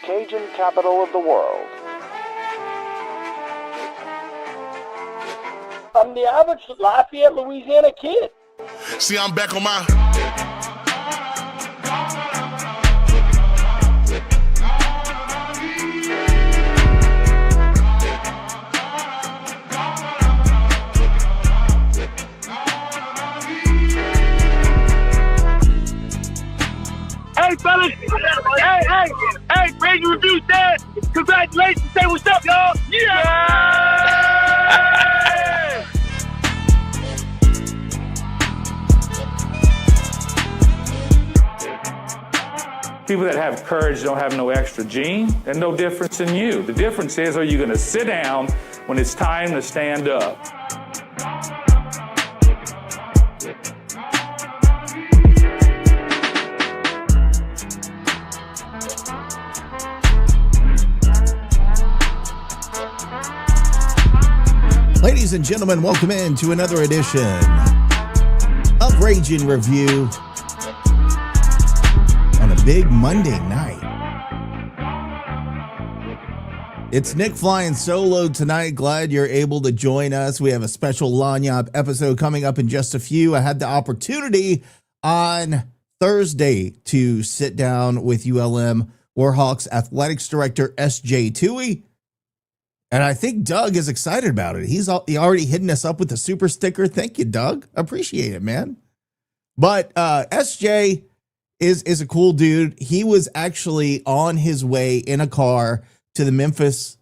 Cajun capital of the world. I'm the average Lafayette, Louisiana kid. See, I'm back on my... Hey, fellas. Hey, Raging Review said, congratulations. Say what's up, y'all. Yeah! People that have courage don't have no extra gene. There's no difference in you. The difference is, are you going to sit down when it's time to stand up? Ladies and gentlemen, welcome in to another edition of Raging Review on a big Monday night. It's Nick flying solo tonight. Glad you're able to join us. We have a special Lagniappe episode coming up in just a few. I had the opportunity on Thursday to sit down with ULM Warhawks Athletics Director S.J. Tuohy. And I think Doug is excited about it. He already hitting us up with the super sticker. Thank you, Doug. Appreciate it, man. But SJ is a cool dude. He was actually on his way in a car to the Memphis,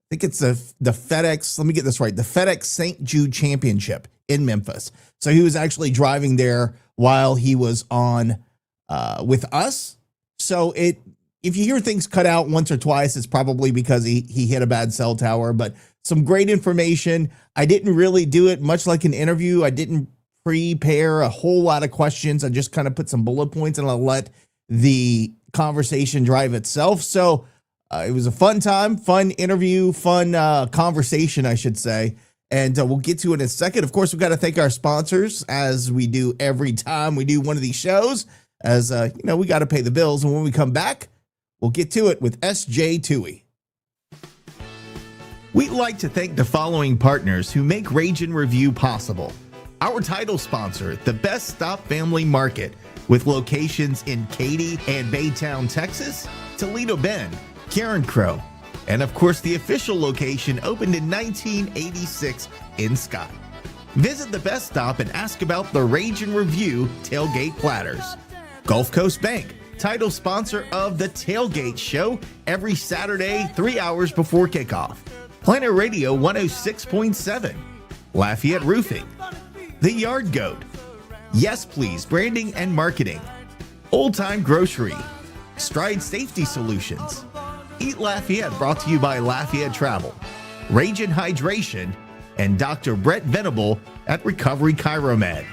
I think it's the FedEx, let me get this right, the FedEx St. Jude Championship in Memphis. So he was actually driving there while he was on with us. So if you hear things cut out once or twice, it's probably because he hit a bad cell tower, but some great information. I didn't really do it much like an interview. I didn't prepare a whole lot of questions. I just kind of put some bullet points and I'll let the conversation drive itself. So it was a fun time, fun interview, fun conversation, I should say. And we'll get to it in a second. Of course, we've got to thank our sponsors as we do every time we do one of these shows, as we got to pay the bills. And when we come back, we'll get to it with S.J. Tuohy. We'd like to thank the following partners who make Raging Review possible. Our title sponsor, the Best Stop Family Market, with locations in Katy and Baytown, Texas, Toledo Bend, Karen Crow, and of course the official location opened in 1986 in Scott. Visit the Best Stop and ask about the Raging Review tailgate platters. Gulf Coast Bank, title sponsor of the Tailgate Show every Saturday, 3 hours before kickoff. Planet Radio 106.7. Lafayette Roofing. The Yard Goat. Yes Please Branding and Marketing. Old Time Grocery. Stride Safety Solutions. Eat Lafayette, brought to you by Lafayette Travel. Raging Hydration. And Dr. Brett Venable at Recovery Chiromed.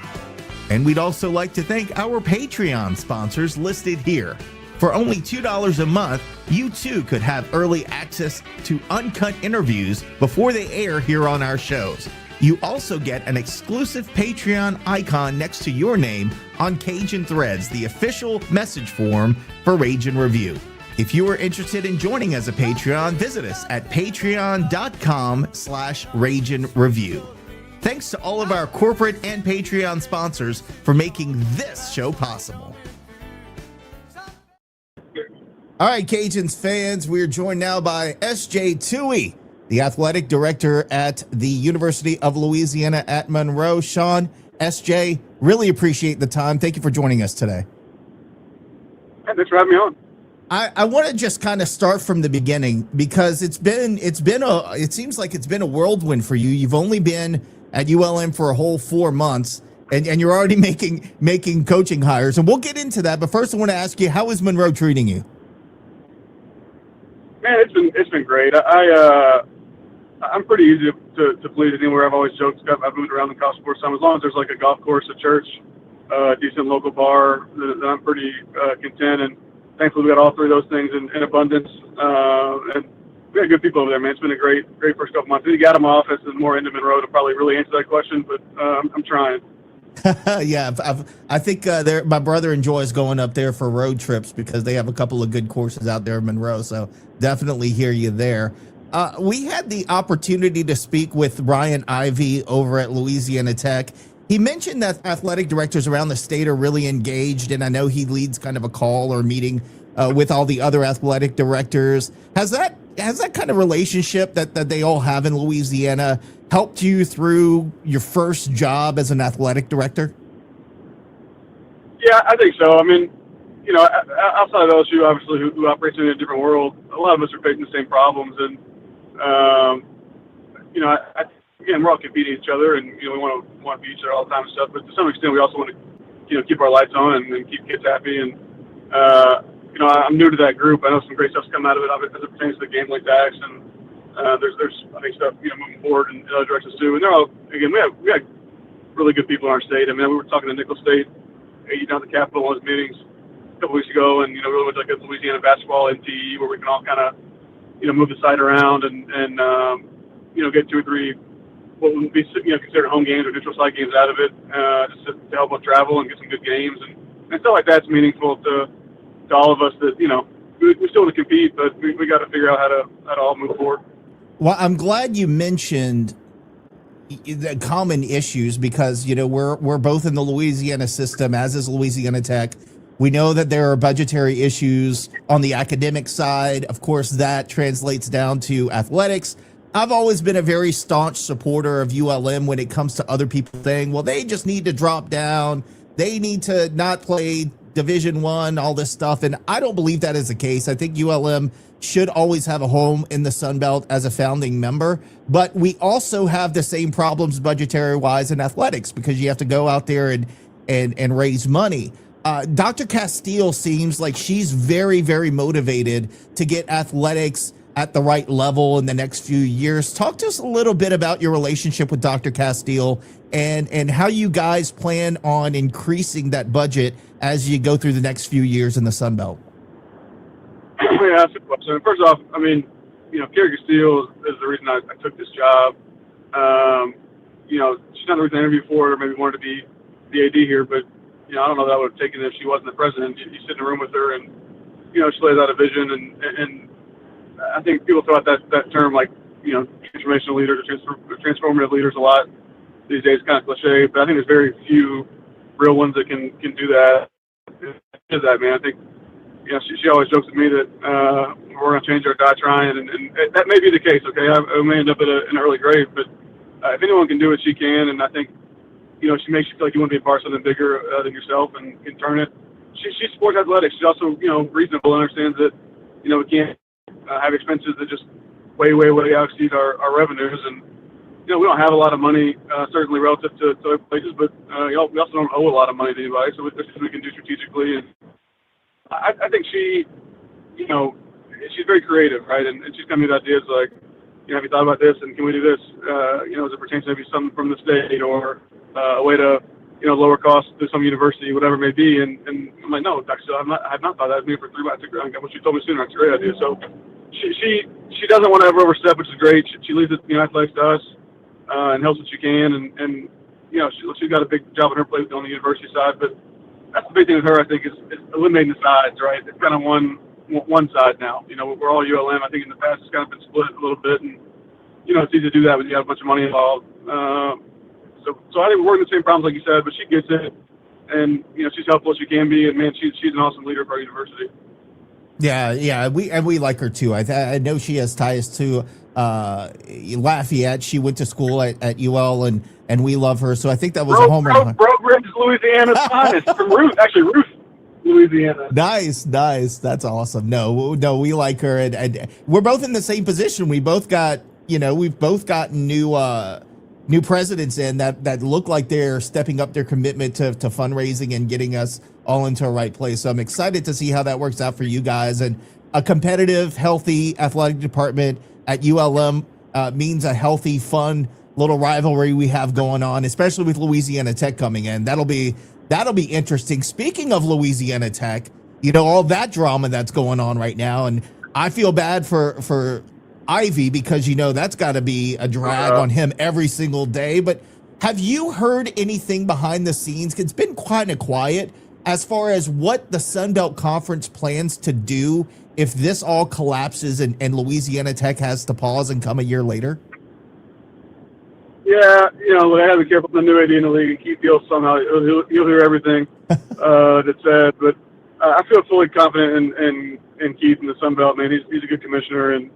And we'd also like to thank our Patreon sponsors listed here. For only $2 a month, you too could have early access to uncut interviews before they air here on our shows. You also get an exclusive Patreon icon next to your name on Cajun Threads, the official message form for Raging Review. If you are interested in joining as a Patreon, visit us at patreon.com/Raging Review. Thanks to all of our corporate and Patreon sponsors for making this show possible. All right, Cajuns fans, we are joined now by S.J. Tuohy, the athletic director at the University of Louisiana at Monroe. Sean, S.J., really appreciate the time. Thank you for joining us today. Hey, thanks for having me on. I want to just kind of start from the beginning because it seems like it's been a whirlwind for you. You've only been at ULM for a whole 4 months, and you're already making coaching hires, and we'll get into that. But first, I want to ask you, how is Monroe treating you? Man, it's been great. I'm pretty easy to please anywhere. I've always joked I've moved around the golf course time. As long as there's like a golf course, a church, a decent local bar, then I'm pretty content. And thankfully, we got all three of those things in abundance. And we got good people over there, man. It's been a great first couple months. I need to get out of my office and more into Monroe to probably really answer that question, but I'm trying. Yeah, I think my brother enjoys going up there for road trips because they have a couple of good courses out there in Monroe. So definitely hear you there. We had the opportunity to speak with Ryan Ivey over at Louisiana Tech. He mentioned that athletic directors around the state are really engaged, and I know he leads kind of a call or meeting with all the other athletic directors. Has that kind of relationship that they all have in Louisiana helped you through your first job as an athletic director? Yeah, I think so. I mean, you know, outside of LSU, obviously, who operates in a different world, a lot of us are facing the same problems. And, you know, again, we're all competing each other, and, you know, we want to beat each other all the time and stuff. But to some extent, we also want to, you know, keep our lights on and keep kids happy. And, you know, I'm new to that group. I know some great stuff's come out of it as it pertains to the gambling tax. And there's I think, stuff, you know, moving forward in other directions, too. And they're all, again, we have really good people in our state. I mean, we were talking to Nickel State, down at the Capitol, one of his meetings a couple weeks ago, and, you know, really went like a Louisiana basketball NTE where we can all kind of, you know, move the site around and you know, get 2 or 3 what would be, you know, considered home games or neutral site games out of it, just to help us travel and get some good games and stuff like that's meaningful to all of us that, you know, we still want to compete, but we got to figure out how to all move forward. Well, I'm glad you mentioned the common issues because, you know, we're both in the Louisiana system, as is Louisiana Tech. We know that there are budgetary issues on the academic side. Of course, that translates down to athletics. I've always been a very staunch supporter of ULM when it comes to other people saying, well, they just need to drop down. They need to not play Division I, all this stuff. And I don't believe that is the case. I think ULM should always have a home in the Sun Belt as a founding member. But we also have the same problems budgetary wise in athletics because you have to go out there and raise money. Dr. Castile seems like she's very, very motivated to get athletics at the right level in the next few years. Talk to us a little bit about your relationship with Dr. Castile and how you guys plan on increasing that budget as you go through the next few years in the Sun Belt. Yeah, that's a question. First off, I mean, you know, Carrie Castile is the reason I took this job. You know, she's not the reason I interviewed for it or maybe wanted to be the AD here, but, you know, I don't know that I would have taken it if she wasn't the president. You sit in a room with her and, you know, she lays out a vision and I think people throw out that term like, you know, transformational leaders or transformative leaders a lot these days, kind of cliche, but I think there's very few real ones that can do that. Is that, man? I think, you know, she always jokes with me that we're going to change our die trying, and that may be the case, okay? I may end up in an early grave, but if anyone can do it, she can, and I think, you know, she makes you feel like you want to be a part of something bigger than yourself and can turn it. She supports athletics. She's also, you know, reasonable and understands that, you know, we can't have expenses that just way exceed our revenues. And, you know, we don't have a lot of money, certainly relative to other places, but we also don't owe a lot of money to anybody, so there's things we can do strategically. And I think she, you know, she's very creative, right? And she's coming with ideas like, you know, have you thought about this, and can we do this, you know, as it pertains to maybe something from the state or a way to, you know, lower costs to some university, whatever it may be. And I'm like, no, actually, I have not thought that. I've been here for 3 months. I got what she told me sooner. That's a great idea. So she doesn't want to ever overstep, which is great. She leaves it, you know, athletics to us and helps what she can. And you know, she's got a big job on her plate on the university side. But that's the big thing with her, I think, is eliminating the sides, right? It's kind of one side now. You know, we're all ULM. I think in the past it's kind of been split a little bit. And, you know, it's easy to do that when you have a bunch of money involved. So I think we're working the same problems, like you said, but she gets it, and, you know, she's helpful as she can be, and, man, she's an awesome leader for our university. Yeah, we like her too. I know she has ties to Lafayette. She went to school at UL, and we love her. So I think that was a home run. Broke Louisiana's finest from Ruth, Louisiana. Nice. That's awesome. No, we like her, and we're both in the same position. We both got, you know, we've both gotten new presidents in that look like they're stepping up their commitment to fundraising and getting us all into a right place. So I'm excited to see how that works out for you guys. And a competitive, healthy athletic department at ULM means a healthy, fun little rivalry we have going on, especially with Louisiana Tech coming in. That'll be interesting. Speaking of Louisiana Tech, you know, all that drama that's going on right now, and I feel bad for Ivy because, you know, that's got to be a drag on him every single day. But Have you heard anything behind the scenes? It's been kind of quiet as far as what the Sun Belt Conference plans to do if this all collapses and Louisiana Tech has to pause and come a year later. Yeah, they have to be careful with the new AD in the league, and Keith Gill somehow he'll hear everything that's said. But I feel fully confident in Keith in the Sun Belt. Man, he's a good commissioner, and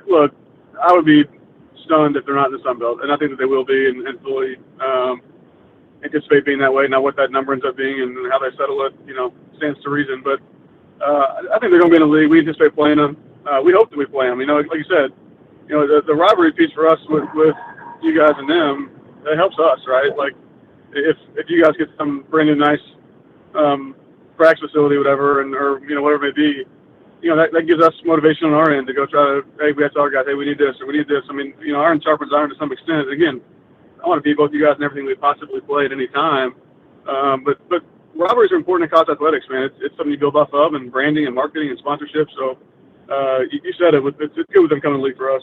look, I would be stunned if they're not in the Sun Belt, and I think that they will be, and fully anticipate being that way. Now, what that number ends up being and how they settle it, stands to reason. But I think they're going to be in the league. We anticipate playing them. We hope that we play them. Like you said, the rivalry piece for us with you guys and them, it helps us, right? Like, if you guys get some brand new nice practice facility, whatever, or whatever it may be, that gives us motivation on our end to go try to, hey, we have to tell our guys, hey, we need this or we need this. I mean, iron sharpens iron to some extent. Again, I want to beat both you guys in everything we possibly play at any time. But rivalries are important in college athletics, man. It's something you build off of, and branding and marketing and sponsorship. So you said it. It's good with them coming to the league for us.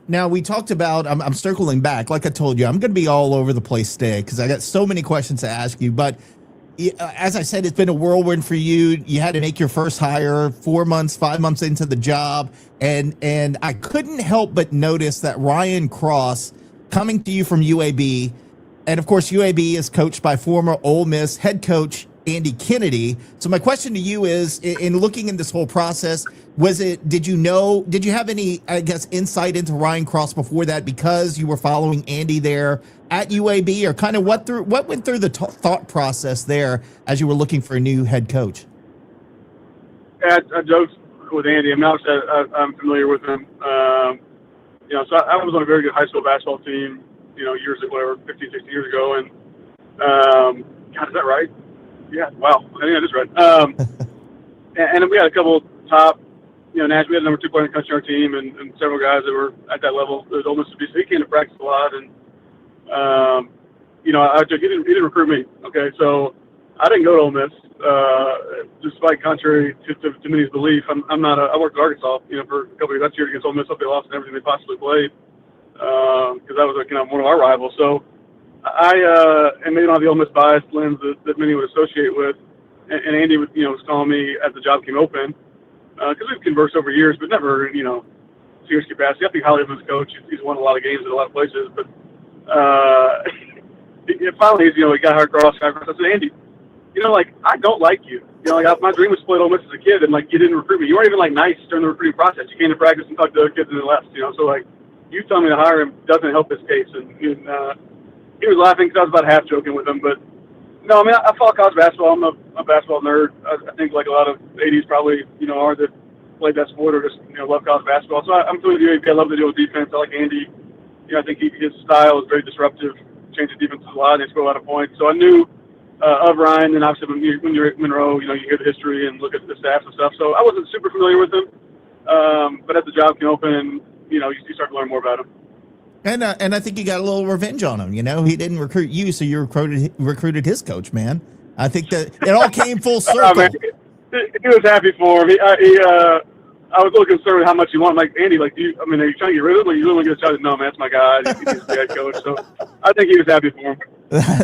Now, we talked about, I'm circling back. Like I told you, I'm going to be all over the place today because I got so many questions to ask you. But as I said, it's been a whirlwind for you. You had to make your first hire 5 months into the job. And I couldn't help but notice that Ryan Cross coming to you from UAB. And of course, UAB is coached by former Ole Miss head coach Andy Kennedy. So my question to you is, in looking in this whole process, did you have any, I guess, insight into Ryan Cross before that because you were following Andy there at UAB, or kind of what went through the thought process there as you were looking for a new head coach? Yeah, I joked with Andy. I mean, obviously, I'm familiar with him. So I was on a very good high school basketball team, years ago, whatever, 15, 16 years ago. And, God, is that right? Yeah, wow. I think that is right. And we had a couple top, nationally, we had a number 2 player in the country on our team, and several guys that were at that level. It was almost to be, so he came to practice a lot. And, he didn't recruit me. Okay, so I didn't go to Ole Miss, despite contrary to many's belief. I worked at Arkansas, for a couple of years. That's year against Ole Miss. Hope they lost and everything they possibly played, because that was one of our rivals. So and maybe don't have the Ole Miss bias lens that many would associate with. And Andy was calling me as the job came open, because we've conversed over years, but never, serious capacity. I think highly of him as a coach. He's won a lot of games in a lot of places, but finally, he got hired across. I said, Andy, I don't like you. My dream was to play at Ole Miss as a kid, and you didn't recruit me. You weren't even nice during the recruiting process. You came to practice and talked to other kids and then left. So you telling me to hire him doesn't help his case. And he was laughing because I was about half joking with him, but no, I mean, I follow college basketball. I'm a basketball nerd. I think like a lot of 80s probably, are that played that sport or just, love college basketball. So I'm familiar with UAB. I love to deal with defense. I like Andy. I think his style is very disruptive, changes defenses a lot, and they score a lot of points. So I knew of Ryan, and obviously when you're at Monroe, you hear the history and look at the stats and stuff. So I wasn't super familiar with him, but as the job came open, you start to learn more about him. And I think you got a little revenge on him. He didn't recruit you, so you recruited his coach, man. I think that it all came full circle. Man, he was happy for him. I was a little concerned with how much he wanted. I'm like, Andy, are you trying to get rid of him? Or you really going to try to? No, man, that's my guy. He's the head coach. So I think he was happy for him.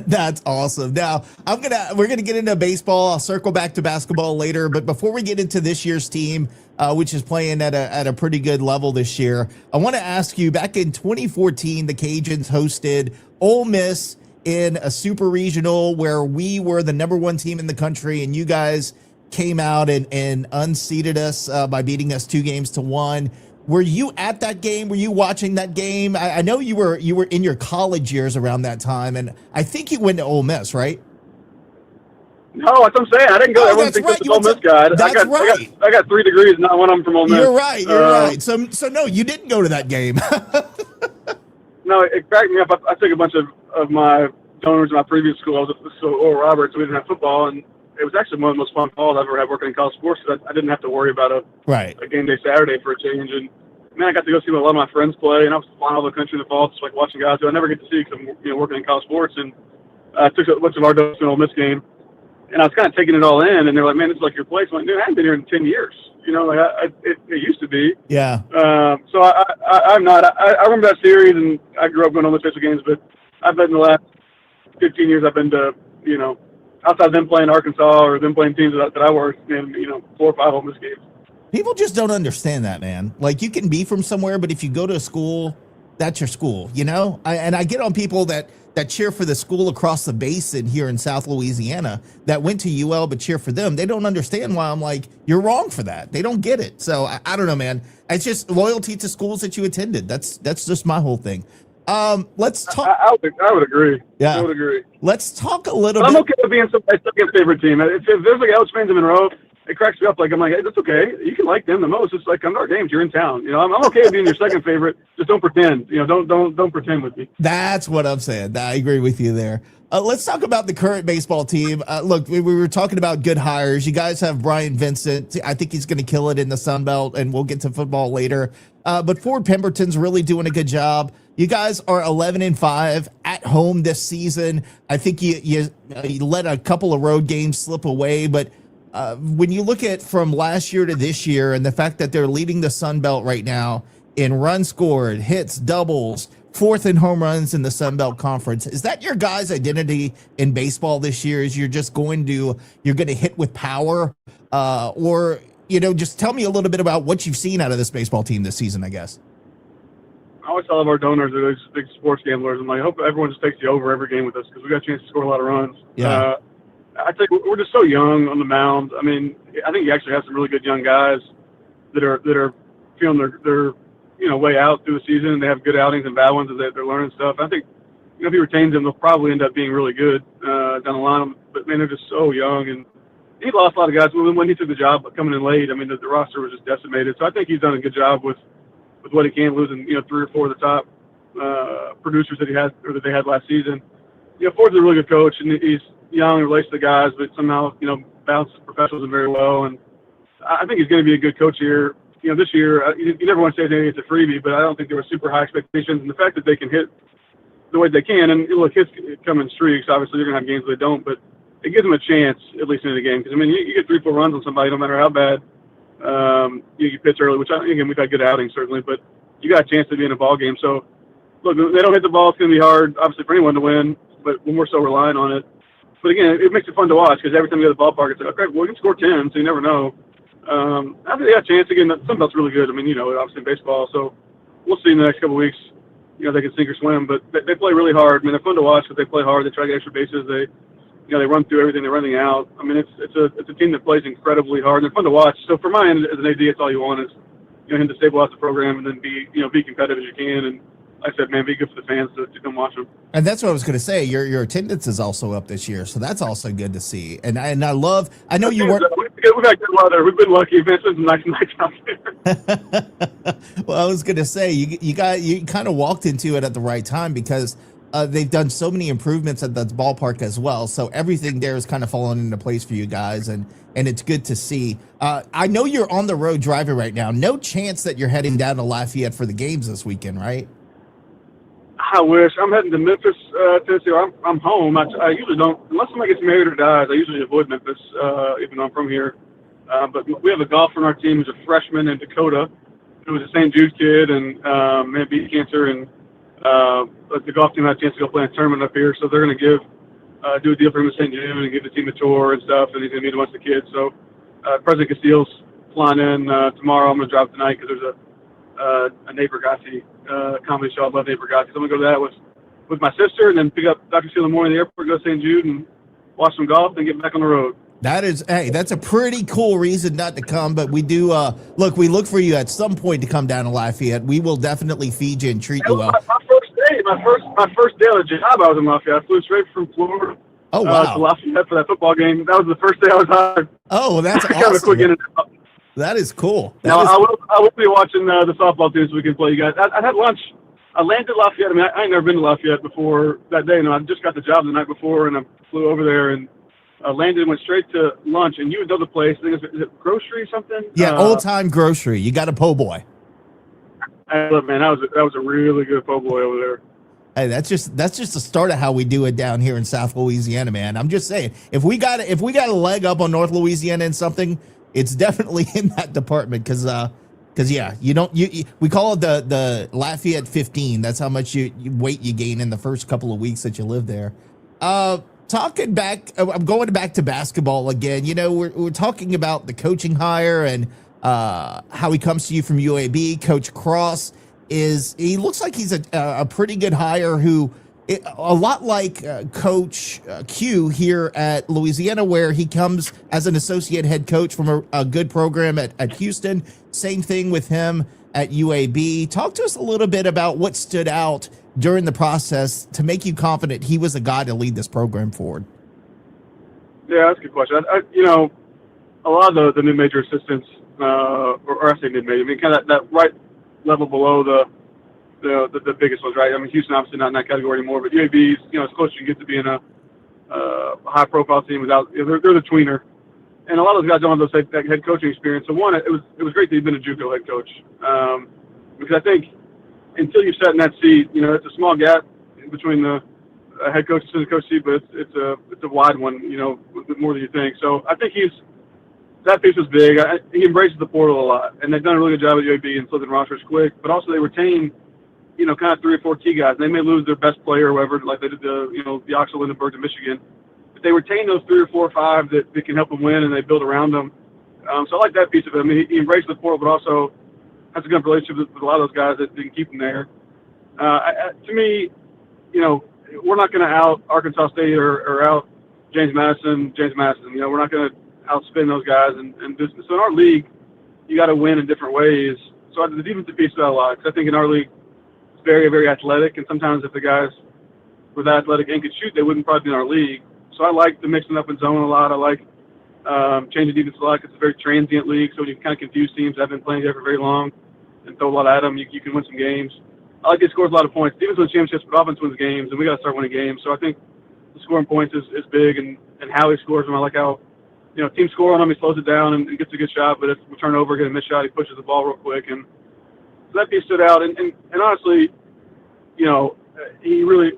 That's awesome. Now we're gonna get into baseball. I'll circle back to basketball later, but before we get into this year's team, which is playing at a pretty good level this year, I want to ask you. Back in 2014, the Cajuns hosted Ole Miss in a super regional where we were the #1 team in the country, and you guys came out and unseated us by beating us 2-1. Were you at that game? Were you watching that game? I know you were in your college years around that time, and I think you went to Ole Miss, right? No, that's what I'm saying. I didn't go. Everyone thinks I'm an Ole Miss guy. I got 3 degrees, and not one of them from Ole Miss. You're right. Right. So no, you didn't go to that game. No, it cracked me up. I took a bunch of my donors in my previous school. I was at Oral Roberts, so we didn't have football, and it was actually one of the most fun falls I've ever had working in college sports, because I didn't have to worry about a game day Saturday for a change. And man, I got to go see a lot of my friends play, and I was flying all over the country in the fall, just watching guys who I never get to see because I'm working in college sports. And I took a bunch of our donors to an Ole Miss game, and I was kind of taking it all in. And they were like, "Man, this is like your place." I'm like, "Dude, I haven't been here in 10 years. It used to be." Yeah. So I'm not. I remember that series, and I grew up going to Ole Miss baseball games, but I've been the last 15 years. I've been to outside them playing Arkansas or them playing teams that I worked in, 4 or 5 Ole Miss games. People just don't understand that, man. Like, you can be from somewhere, but if you go to a school, that's your school, I get on people that cheer for the school across the basin here in South Louisiana that went to UL but cheer for them. They don't understand why I'm like, you're wrong for that. They don't get it. So I don't know, man. It's just loyalty to schools that you attended. That's just my whole thing. Let's talk. I would agree. Yeah. I would agree. Let's talk a little but bit. I'm okay with being somebody's second favorite team. If there's like Alex fans in Monroe, it cracks me up. Like, I'm like, hey, that's okay. You can like them the most. It's like, come to our games. You're in town. I'm okay with being your second favorite. Just don't pretend. Don't pretend with me. That's what I'm saying. I agree with you there. Let's talk about the current baseball team. Look, we were talking about good hires. You guys have Brian Vincent. I think he's going to kill it in the Sun Belt, and we'll get to football later. But Ford Pemberton's really doing a good job. You guys are 11-5 at home this season. I think you let a couple of road games slip away, but when you look at from last year to this year and the fact that they're leading the Sun Belt right now in runs scored, hits, doubles, 4th in home runs in the Sun Belt Conference, is that your guys' identity in baseball this year? Is you're going to hit with power, or just tell me a little bit about what you've seen out of this baseball team this season, I guess. I always tell our donors that are big sports gamblers, I'm like, I hope everyone just takes the over every game with us because we got a chance to score a lot of runs. Yeah. I think we're just so young on the mound. I mean, I think you actually have some really good young guys that are feeling their way out through the season, and they have good outings and bad ones as they're learning stuff. I think if he retains them, they'll probably end up being really good down the line. But man, they're just so young, and he lost a lot of guys when he took the job coming in late. I mean, the roster was just decimated. So I think he's done a good job with what he can, losing 3 or 4 of the top producers that he had or that they had last season. Ford's a really good coach, and he's young and relates to the guys, but somehow, balances professionalism very well. And I think he's going to be a good coach here. This year, you never want to say anything it's a freebie, but I don't think there were super high expectations. And the fact that they can hit the way they can, and look, hits come in streaks. Obviously, you're going to have games where they don't, but it gives them a chance, at least in the game. Because, I mean, you get 3 or 4 runs on somebody, no matter how bad you pitch early, which, again, we've had good outings, certainly, but you got a chance to be in a ball game. So, look, if they don't hit the ball, it's going to be hard, obviously, for anyone to win, but we're more so relying on it. But again, it makes it fun to watch because every time you go to the ballpark, it's like, okay, well, we can score 10, so you never know. I think they got a chance. Again, Sun Belt's really good. I mean, obviously in baseball, so we'll see in the next couple of weeks, they can sink or swim. But they play really hard. I mean, they're fun to watch because they play hard. They try to get extra bases. They run through everything. They're running out. I mean, it's a team that plays incredibly hard. And they're fun to watch. So for my end, as an AD, it's all you want is, him to stabilize the program and then be competitive as you can. And like I said, man, be good for the fans to come watch them. And that's what I was going to say. Your attendance is also up this year, so that's also good to see. And I know you weren't. We've had good weather. We've been lucky. We've had some nice nights out there. Well, I was going to say you kind of walked into it at the right time because they've done so many improvements at the ballpark as well. So everything there is kind of falling into place for you guys, and it's good to see. I know you're on the road driving right now. No chance that you're heading down to Lafayette for the games this weekend, right? I wish. I'm heading to Memphis, Tennessee. I'm home. I usually don't, unless somebody gets married or dies, I usually avoid Memphis, even though I'm from here. But we have a golfer on our team who's a freshman in Dakota, who was a St. Jude kid and had beat cancer. And the golf team had a chance to go play a tournament up here. So they're going to do a deal for him at St. Jude and give the team a tour and stuff. And he's going to meet a bunch of the kids. So President Castile's flying in tomorrow. I'm going to drive tonight because there's a Neighbor Gotti comedy show. I love Neighbor Gotti. So I'm going to go to that with my sister and then pick up Dr. Castile in the morning at the airport, go to St. Jude and watch some golf and get back on the road. That's a pretty cool reason not to come, but we do we look for you at some point to come down to Lafayette. We will definitely feed you and treat you well. My first day on the job, I was in Lafayette. I flew straight from Florida to Lafayette for that football game. That was the first day I was hired. Oh, well, that's kind of a quick in and out. That is cool. I will be watching the softball team so we can play you guys. I had lunch. I landed Lafayette. I mean, I ain't never been to Lafayette before that day. I just got the job the night before, and I flew over there and landed and went straight to lunch. And you would know the place. I think is it grocery something? Yeah, Old Time Grocery. You got a po' boy. Look, man, that was a really good po' boy over there. Hey, that's just the start of how we do it down here in South Louisiana, man. I'm just saying, if we got a leg up on North Louisiana in something, it's definitely in that department because Because you don't we call it the Lafayette 15. That's how much weight you gain in the first couple of weeks that you live there. Talking back, I'm going back to basketball again. We're talking about the coaching hire and how he comes to you from UAB. Coach Cross he looks like he's a pretty good hire who. A lot like Coach Q here at Louisiana, where he comes as an associate head coach from a good program at Houston. Same thing with him at UAB. Talk to us a little bit about what stood out during the process to make you confident he was a guy to lead this program forward. Yeah, that's a good question. A lot of the mid-major assistants, or I say mid-major, I mean, kind of that right level below the biggest ones, right? I mean, Houston obviously not in that category anymore, but UAB's, as close as you get to being a high-profile team without, they're the tweener. And a lot of those guys don't have that head coaching experience. So one, it was great that he'd been a JUCO head coach, because I think until you've sat in that seat, it's a small gap between the head coach and assistant coach seat, but it's a wide one, more than you think. So I think that piece was big. He embraces the portal a lot, and they've done a really good job at UAB in flipping rosters quick. But also they retain, kind of 3 or 4 key guys. They may lose their best player or whatever, like they did the Oxford Lindenberg to Michigan. But they retain those 3 or 4 or 5 that can help them win, and they build around them. So I like that piece of it. I mean, he embraced the portal, but also has a good relationship with a lot of those guys that can keep them there. To me, we're not going to out Arkansas State or out James Madison. We're not going to outspin those guys. So in our league, you got to win in different ways. So the defensive piece of that a lot, because I think in our league, it's very, very athletic, and sometimes if the guys were that athletic and could shoot, they wouldn't probably be in our league. So I like the mixing up in zone a lot. I like changing defense a lot. It's a very transient league, so when you kind of confuse teams that have been playing together for very long and throw a lot at them, you can win some games. I like it scores a lot of points. Defense wins championships, but offense wins games, and we got to start winning games. So I think the scoring points is big, and how he scores them. I like how teams score on him, he slows it down and gets a good shot, but if we turn over, get a missed shot, he pushes the ball real quick. And so that piece stood out. And honestly, he really,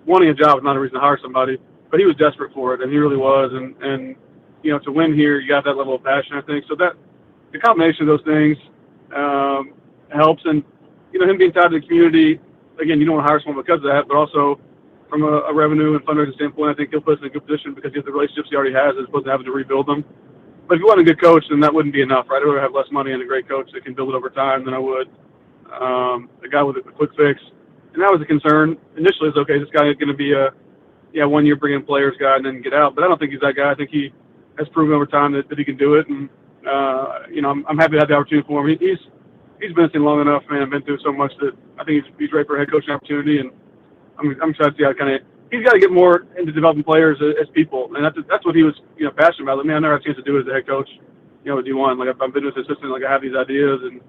wanting a job is not a reason to hire somebody, but he was desperate for it, and he really was. And to win here, you got that level of passion, I think. So that the combination of those things helps. And, him being tied to the community, again, you don't want to hire someone because of that, but also from a revenue and fundraising standpoint, I think he'll put us in a good position because he has the relationships he already has as opposed to having to rebuild them. But if you want a good coach, then that wouldn't be enough, right? I'd rather have less money and a great coach that can build it over time than I would a guy with a quick fix. And that was a concern. Initially, it's okay, this guy is going to be a 1 year bring in players guy and then get out. But I don't think he's that guy. I think he has proven over time that he can do it. And, I'm happy to have the opportunity for him. He's been in this thing long enough, man. I've been through so much that I think he's ready for a head coaching opportunity. And I'm excited to see how he's got to get more into developing players as people. And that's what he was, passionate about. Like, man, I never had a chance to do it as a head coach, with D1. Like, I've been with the assistant, like, I have these ideas. And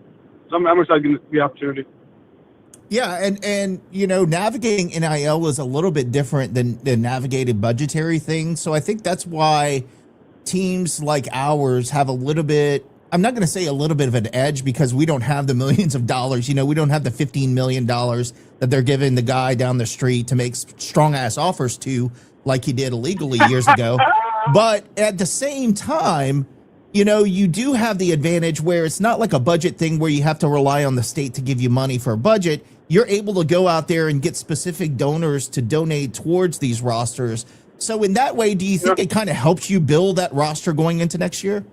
so I'm excited to get the opportunity. Yeah, and navigating NIL was a little bit different than navigating budgetary things. So I think that's why teams like ours have a little bit, I'm not going to say a little bit of an edge because we don't have the millions of dollars. We don't have the $15 million that they're giving the guy down the street to make strong-ass offers to like he did illegally years ago. But at the same time, you do have the advantage where it's not like a budget thing where you have to rely on the state to give you money for a budget. You're able to go out there and get specific donors to donate towards these rosters. So in that way, do you think it kind of helps you build that roster going into next year?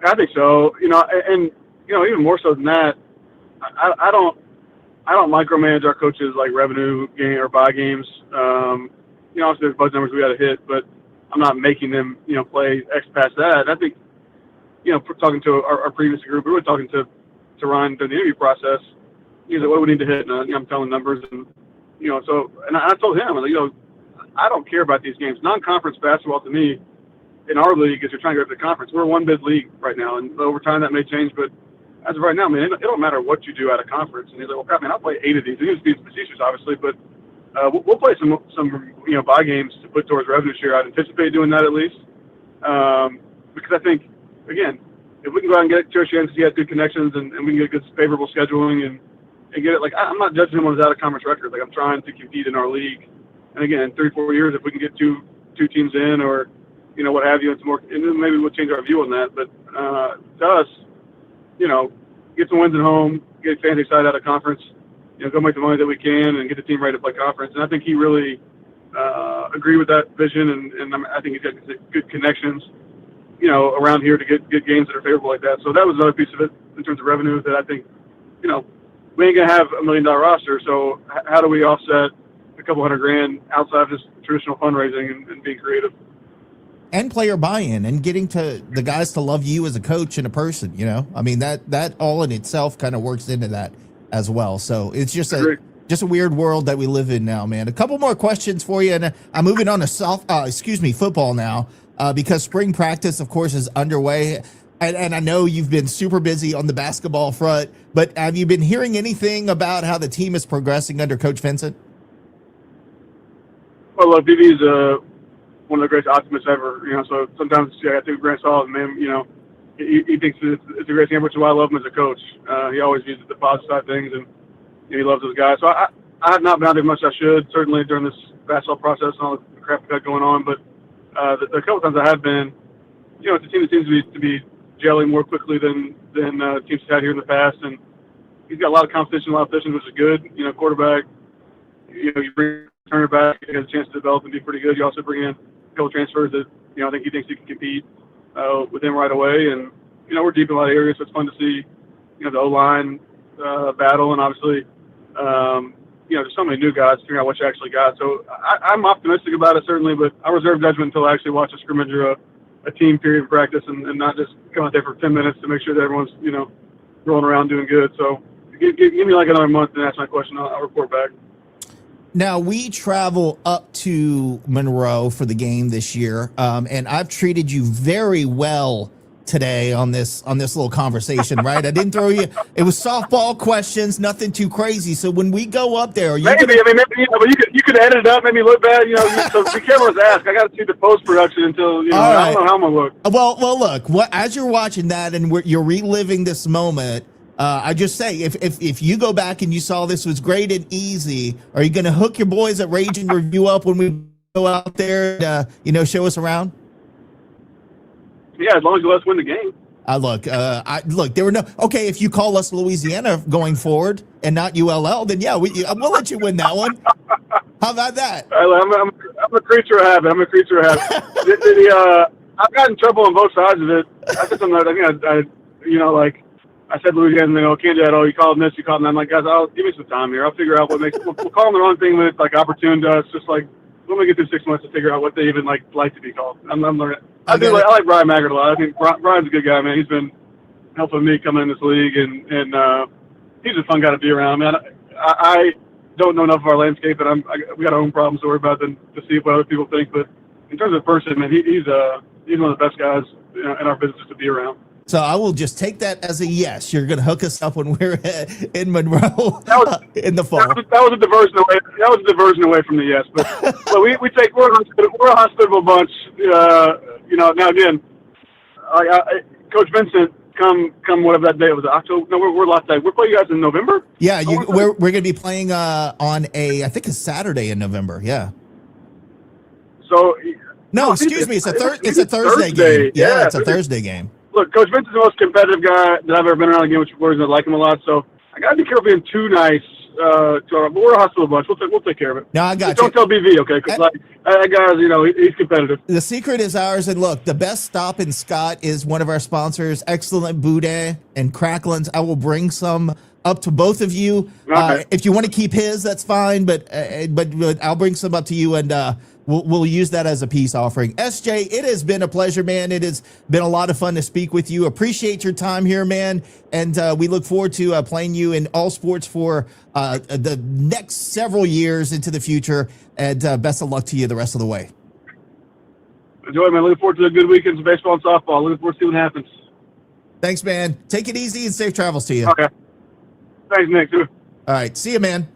I think so. And even more so than that, I don't micromanage our coaches like revenue game or buy games. Obviously there's budget numbers we got to hit, but I'm not making them, play X past that. And I think, talking to our previous group, we were talking to Ryan during the interview process. He's like, what do we need to hit? And I'm telling numbers, and I told him, I don't care about these games. Non-conference basketball to me, in our league, is you're trying to go to the conference. We're a one-bid league right now, and over time that may change, but as of right now, man, it don't matter what you do at a conference. And he's like, well, crap, man, I'll play 8 of these. He was being facetious, obviously, but we'll play some buy games to put towards revenue share. I'd anticipate doing that at least, because I think, again, if we can go out and get Tuohy because he has good connections and we can get good favorable scheduling and get it, like, I'm not judging him on his out-of-conference record. Like, I'm trying to compete in our league. And again, in 3-4 years, if we can get two teams in or, what have you, it's more, and then maybe we'll change our view on that. But to us, get some wins at home, get fans excited out of conference, go make the money that we can and get the team ready to play conference. And I think he really agreed with that vision, and I think he's got good connections, around here to get games that are favorable like that. So that was another piece of it in terms of revenue that I think, we ain't going to have $1 million roster. So how do we offset a couple $100,000 outside of just traditional fundraising and being creative? And player buy-in and getting to the guys to love you as a coach and a person, I mean, that all in itself kind of works into that as well. So it's just a weird world that we live in now, man. A couple more questions for you, and I'm moving on to football now, because spring practice, of course, is underway. And I know you've been super busy on the basketball front, but have you been hearing anything about how the team is progressing under Coach Vincent? Well, look, BB's one of the greatest optimists ever. So sometimes I take a grain of salt, man. He thinks it's a great thing, which is why I love him as a coach. He always views the positive side of things, and he loves those guys. So I have not been out there much as I should, certainly during this basketball process and all the crap we've got going on. But the couple times I have been, it's a team that seems to be gelling more quickly than teams have had here in the past. And he's got a lot of competition, a lot of positions, which is good. Quarterback, you bring a turner back, he has a chance to develop and be pretty good. You also bring in a couple transfers that, I think he thinks he can compete with him right away. And, we're deep in a lot of areas, so it's fun to see, the O-line battle, and obviously, there's so many new guys, figuring out what you actually got. So I'm optimistic about it, certainly, but I reserve judgment until I actually watch a scrimmage or a team period of practice and not just come out there for 10 minutes to make sure that everyone's, rolling around doing good. So give me like another month and ask my question. I'll report back. Now, we travel up to Monroe for the game this year, and I've treated you very well today on this little conversation, right? I didn't throw you. It was softball questions, nothing too crazy. So when we go up there, maybe but you could edit it up, make me look bad. So be careful to ask. I got to see the post production until right. I don't know how I'm gonna look. Well, look. As you're watching that and you're reliving this moment, I just say if you go back and you saw this was great and easy, are you going to hook your boys at Rage and Review up when we go out there and show us around? Yeah, as long as you let us win the game. Look, there were no. Okay, if you call us Louisiana going forward and not ULL, then yeah, we'll let you win that one. How about that? I'm a creature of habit. I've gotten in trouble on both sides of it. I said something. I said Louisiana, and they go, can't do that. Oh, you called them this, you called them that. I'm like, guys, give me some time here. I'll figure out what makes. We'll call them the wrong thing when it's like opportune to us. Just like let me get through 6 months to figure out what they even like to be called. I'm learning. I like Brian Maggard a lot. I think Brian's a good guy, man. He's been helping me come in this league, and he's a fun guy to be around, man. I don't know enough of our landscape, and we got our own problems to worry about than to see what other people think. But in terms of person, man, he's one of the best guys in our business to be around. So I will just take that as a yes. You're going to hook us up when we're in Monroe in the fall. That was a diversion away. That was a diversion away from the yes. But we're a hospitable bunch. Now again, Coach Vincent, come whatever that day was. October. No, we're last day. We're playing you guys in November. Yeah, we're going to be playing on I think a Saturday in November. Yeah. So. No, excuse me. It's a Thursday game. Yeah, it's a Thursday game. Look, Coach Vincent's the most competitive guy that I've ever been around a game with boys that like him a lot. So I got to be careful being too nice but we're a hospital bunch. We'll take care of it. No, I got you. Don't tell BV, okay? Because that guy's, he's competitive. The secret is ours. And look, the best stop in Scott is one of our sponsors, Excellent Boudin and Cracklins. I will bring some up to both of you. Okay. If you want to keep his, that's fine. But I'll bring some up to you, and we'll use that as a peace offering. SJ, it has been a pleasure, man. It has been a lot of fun to speak with you. Appreciate your time here, man. And we look forward to playing you in all sports for the next several years into the future. And best of luck to you the rest of the way. Enjoy, man. Looking forward to a good weekend of baseball and softball. Looking forward to see what happens. Thanks, man. Take it easy and safe travels to you. Okay. Thanks, Nick, too. All right. See you, man.